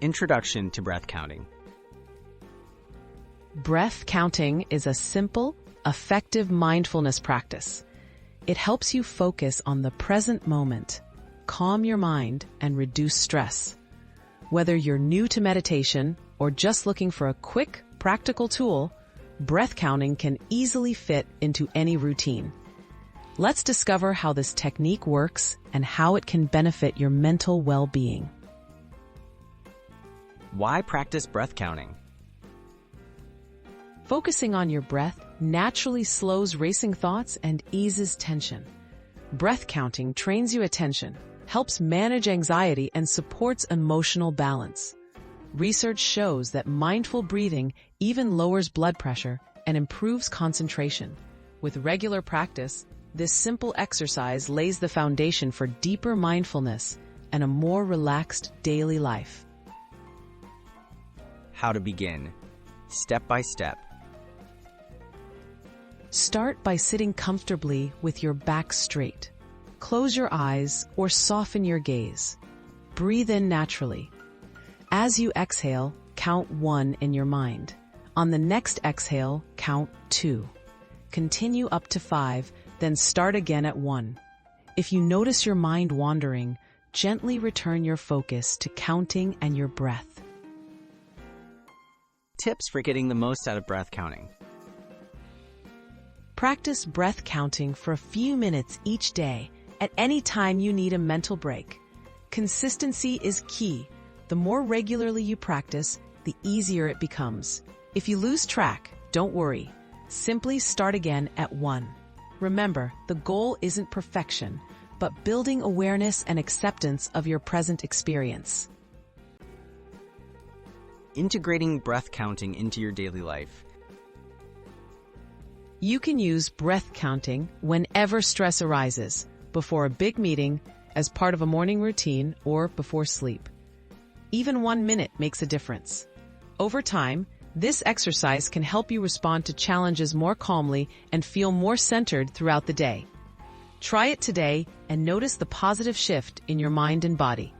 Introduction to breath counting. Breath counting is a simple, effective mindfulness practice. It helps you focus on the present moment, calm your mind, and reduce stress. Whether you're new to meditation or just looking for a quick, practical tool, breath counting can easily fit into any routine. Let's discover how this technique works and how it can benefit your mental well-being. Why practice breath counting? Focusing on your breath naturally slows racing thoughts and eases tension. Breath counting trains your attention, helps manage anxiety, and supports emotional balance. Research shows that mindful breathing even lowers blood pressure and improves concentration. With regular practice, this simple exercise lays the foundation for deeper mindfulness and a more relaxed daily life. How to begin. Step by step. Start by sitting comfortably with your back straight. Close your eyes or soften your gaze. Breathe in naturally. As you exhale, count 1 in your mind. On the next exhale, count 2. Continue up to 5, then start again at 1. If you notice your mind wandering, gently return your focus to counting and your breath. Tips for getting the most out of breath counting. Practice breath counting for a few minutes each day at any time you need a mental break. Consistency is key. The more regularly you practice, the easier it becomes. If you lose track, don't worry. Simply start again at 1. Remember, the goal isn't perfection, but building awareness and acceptance of your present experience. Integrating breath counting into your daily life. You can use breath counting whenever stress arises, before a big meeting, as part of a morning routine, or before sleep. Even 1 minute makes a difference. Over time, this exercise can help you respond to challenges more calmly and feel more centered throughout the day. Try it today and notice the positive shift in your mind and body.